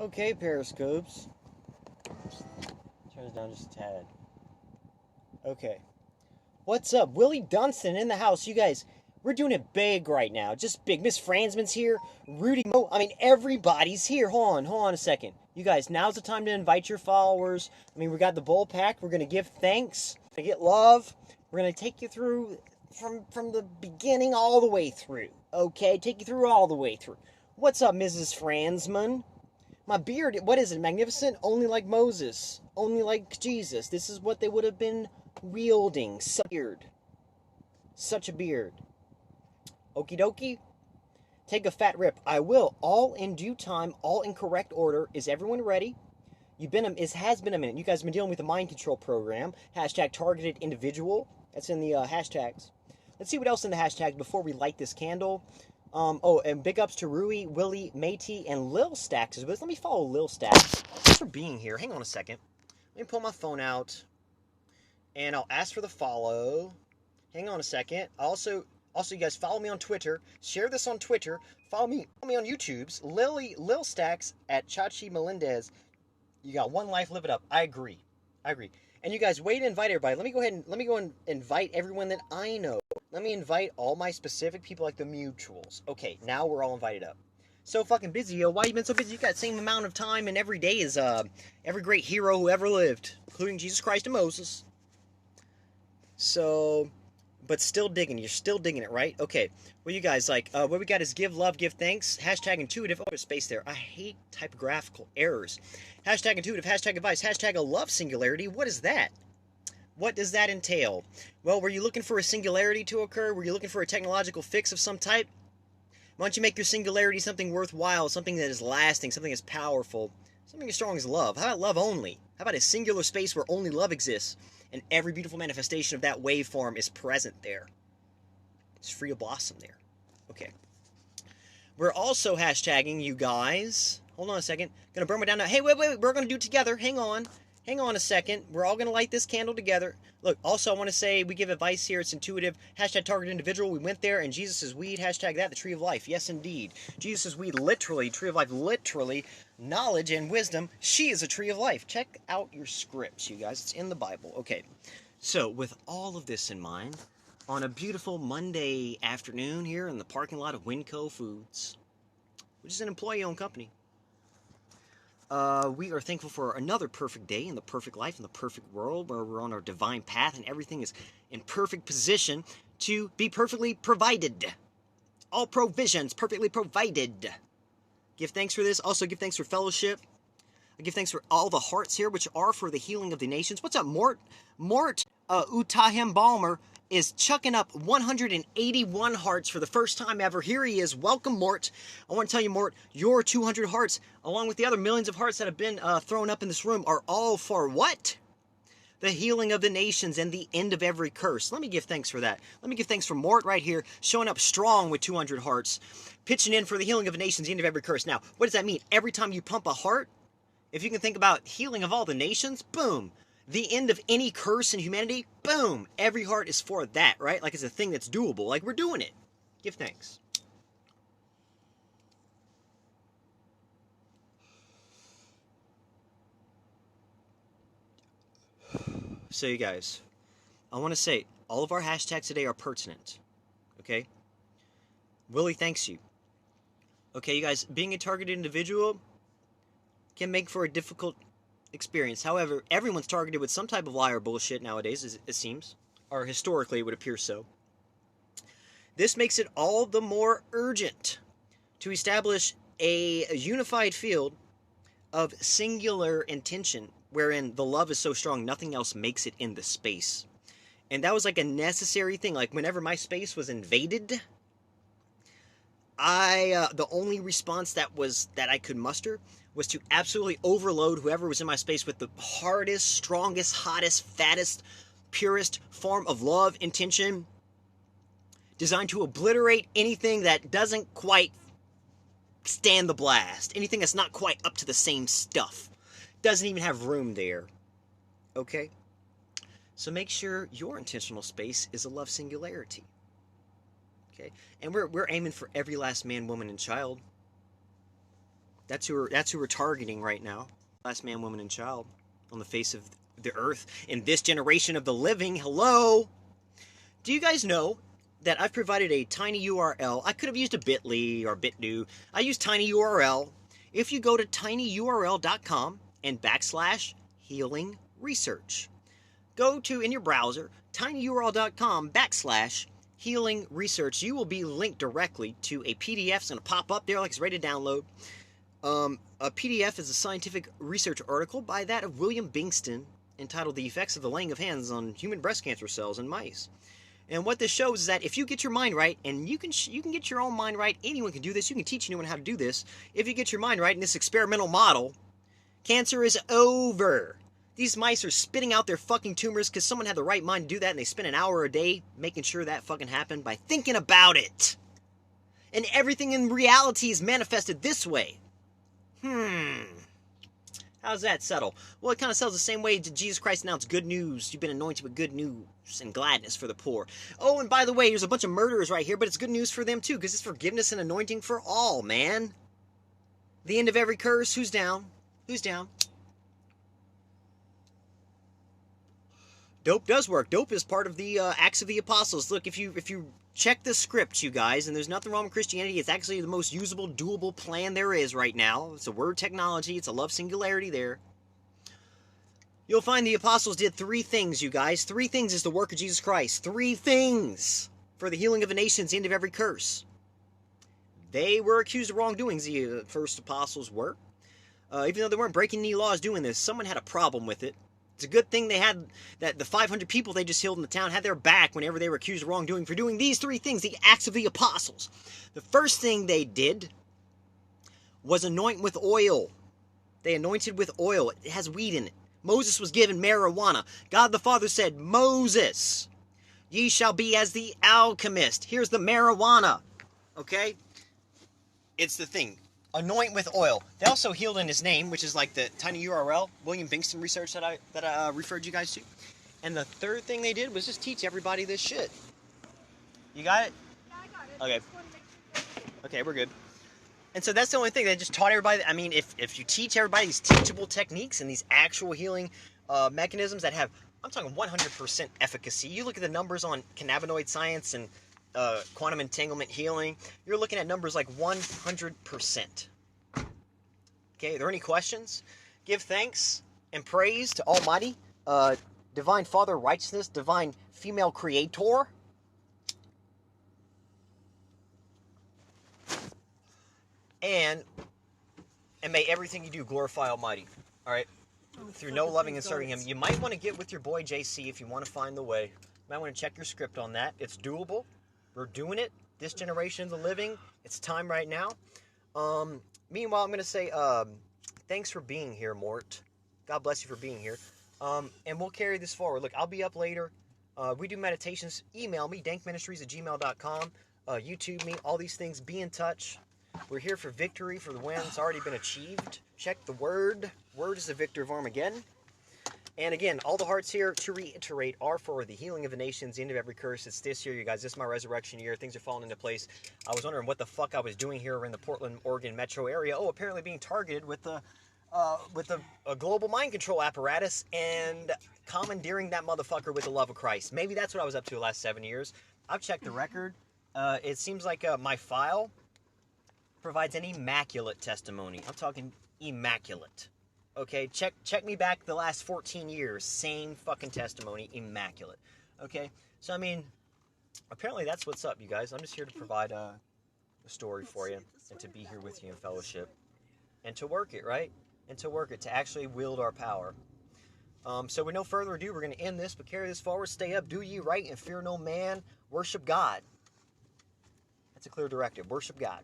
Okay, Periscopes. Turn it down just a tad. Okay. What's up? Willie Dunstan in the house. You guys, we're doing it big right now. Just big. Miss Franzman's here. Rudy Mo. I mean, everybody's here. Hold on a second. You guys, now's the time to invite your followers. I mean, we got the bull pack. We're going to give thanks. We're going to get love. We're going to take you through from the beginning all the way through. Okay? Take you through all the way through. What's up, Mrs. Franzman? My beard, what is it? Magnificent? Only like Moses. Only like Jesus. This is what they would have been wielding. Such a beard. Okie dokie. Take a fat rip. I will. All in due time. All in correct order. Is everyone ready? It has been a minute. You guys have been dealing with the mind control program. Hashtag targeted individual. That's in the hashtags. Let's see what else in the hashtags before we light this candle. And big ups to Rui, Willie, Matey, and Lil Stacks. Let me follow Lil Stacks. Thanks for being here. Hang on a second. Let me pull my phone out. And I'll ask for the follow. Hang on a second. Also, you guys follow me on Twitter. Share this on Twitter. Follow me on YouTube's Lil Stacks at Chachi Melendez. You got one life, live it up. I agree. And you guys, wait to invite everybody. Let me go and invite everyone that I know. Let me invite all my specific people like the mutuals. Okay, now we're all invited up. So fucking busy, yo. Why you been so busy? You got the same amount of time, and every day is every great hero who ever lived, including Jesus Christ and Moses. So, but still digging. You're still digging it, right? Okay. Well, you guys, what we got is give love, give thanks. Hashtag intuitive. Oh, there's space there. I hate typographical errors. Hashtag intuitive. Hashtag advice. Hashtag a love singularity. What is that? What does that entail? Well, were you looking for a singularity to occur? Were you looking for a technological fix of some type? Why don't you make your singularity something worthwhile, something that is lasting, something that's powerful, something as strong as love? How about love only? How about a singular space where only love exists, and every beautiful manifestation of that waveform is present there? It's free to blossom there. Okay. We're also hashtagging, you guys. Hold on a second. Gonna burn it down now. Hey, wait. We're gonna do it together. Hang on a second. We're all going to light this candle together. Look, also I want to say we give advice here. It's intuitive. Hashtag target individual. We went there, and Jesus is weed. Hashtag that, the tree of life. Yes, indeed. Jesus is weed, literally. Tree of life, literally. Knowledge and wisdom. She is a tree of life. Check out your scripts, you guys. It's in the Bible. Okay. So, with all of this in mind, on a beautiful Monday afternoon here in the parking lot of Winco Foods, which is an employee-owned company, we are thankful for another perfect day in the perfect life, in the perfect world, where we're on our divine path and everything is in perfect position to be perfectly provided. All provisions perfectly provided. Give thanks for this. Also give thanks for fellowship. I give thanks for all the hearts here, which are for the healing of the nations. What's up, Mort? Mort Utahim Balmer is chucking up 181 hearts for the first time ever. Here he is. Welcome, Mort. I want to tell you, Mort, your 200 hearts, along with the other millions of hearts that have been thrown up in this room, are all for what? The healing of the nations and the end of every curse. Let me give thanks for that. Let me give thanks for Mort right here, showing up strong with 200 hearts, pitching in for the healing of the nations, the end of every curse. Now, what does that mean? Every time you pump a heart, if you can think about healing of all the nations, boom. The end of any curse in humanity, boom. Every heart is for that, right? Like it's a thing that's doable. Like we're doing it. Give thanks. So you guys, I want to say all of our hashtags today are pertinent. Okay? Willie thanks you. Okay, you guys, being a targeted individual can make for a difficult experience. However, everyone's targeted with some type of lie or bullshit nowadays, it seems. Or historically, it would appear so. This makes it all the more urgent to establish a unified field of singular intention, wherein the love is so strong, nothing else makes it in the space. And that was like a necessary thing. Like, whenever my space was invaded, the only response that I could muster was to absolutely overload whoever was in my space with the hardest, strongest, hottest, fattest, purest form of love, intention, designed to obliterate anything that doesn't quite stand the blast, anything that's not quite up to the same stuff, doesn't even have room there. Okay? So make sure your intentional space is a love singularity. Okay? And we're aiming for every last man, woman, and child That's who we're targeting right now. Last man, woman, and child on the face of the earth in this generation of the living. Hello. Do you guys know that I've provided a tiny URL? I could have used a bit.ly or bit.do. I use tiny URL. If you go to tinyurl.com and / healing research, go to in your browser tinyurl.com / healing research. You will be linked directly to a PDF. It's going to pop up there like it's ready to download. A PDF is a scientific research article by that of William Bingston entitled "The Effects of the Laying of Hands on Human Breast Cancer Cells in Mice." And what this shows is that if you get your mind right, and you can get your own mind right, anyone can do this. You can teach anyone how to do this. If you get your mind right in this experimental model, cancer is over. These mice are spitting out their fucking tumors because someone had the right mind to do that, and they spend an hour a day making sure that fucking happened by thinking about it. And everything in reality is manifested this way. How's that settle? Well, it kind of settles the same way Jesus Christ announced good news. You've been anointed with good news and gladness for the poor. Oh, and by the way, there's a bunch of murderers right here, but it's good news for them too, because it's forgiveness and anointing for all, man. The end of every curse. Who's down? Who's down? Dope does work. Dope is part of the Acts of the Apostles. Look, if you check the script, you guys, and there's nothing wrong with Christianity. It's actually the most usable, doable plan there is right now. It's a word technology. It's a love singularity there. You'll find the apostles did 3 things, you guys. 3 things is the work of Jesus Christ. 3 things for the healing of the nations, the end of every curse. They were accused of wrongdoings, the first apostles were. Even though they weren't breaking any laws doing this, someone had a problem with it. It's a good thing they had that the 500 people they just healed in the town had their back whenever they were accused of wrongdoing for doing these 3 things, the Acts of the Apostles. The first thing they did was anoint with oil. They anointed with oil. It has weed in it. Moses was given marijuana. God the Father said, Moses, ye shall be as the alchemist. Here's the marijuana. Okay? It's the thing. Anoint with oil. They also healed in his name, which is like the tiny URL, William Bingston research that I referred you guys to. And the third thing they did was just teach everybody this shit. You got it? Yeah, I got it. Okay. Okay, we're good. And so that's the only thing. They just taught everybody. I mean, if you teach everybody these teachable techniques and these actual healing mechanisms that have, I'm talking 100% efficacy. You look at the numbers on cannabinoid science and quantum entanglement healing, you're looking at numbers like 100%. Okay, are there any questions? Give thanks and praise to Almighty, Divine Father, Righteousness, Divine Female Creator. And may everything you do glorify Almighty. All right? Through no loving and serving Him. You might want to get with your boy JC if you want to find the way. You might want to check your script on that. It's doable. We're doing it. This generation of the living. It's time right now. Meanwhile, I'm going to say thanks for being here, Mort. God bless you for being here. And we'll carry this forward. Look, I'll be up later. We do meditations. Email me, dankministries@gmail.com. YouTube me, all these things. Be in touch. We're here for victory, for the win. It's already been achieved. Check the word. Word is the victor of Armageddon. And again, all the hearts here, to reiterate, are for the healing of the nations, the end of every curse. It's this year, you guys. This is my resurrection year. Things are falling into place. I was wondering what the fuck I was doing here in the Portland, Oregon metro area. Oh, apparently being targeted with a global mind control apparatus and commandeering that motherfucker with the love of Christ. Maybe that's what I was up to the last 7 years. I've checked the record. It seems like my file provides an immaculate testimony. I'm talking immaculate. Okay, check me back the last 14 years. Same fucking testimony, immaculate. Okay, so I mean, apparently that's what's up, you guys. I'm just here to provide a story for you and to be here with you in fellowship and to work it, right? And to work it, to actually wield our power. So with no further ado, we're going to end this, but carry this forward. Stay up, do ye right, and fear no man. Worship God. That's a clear directive. Worship God.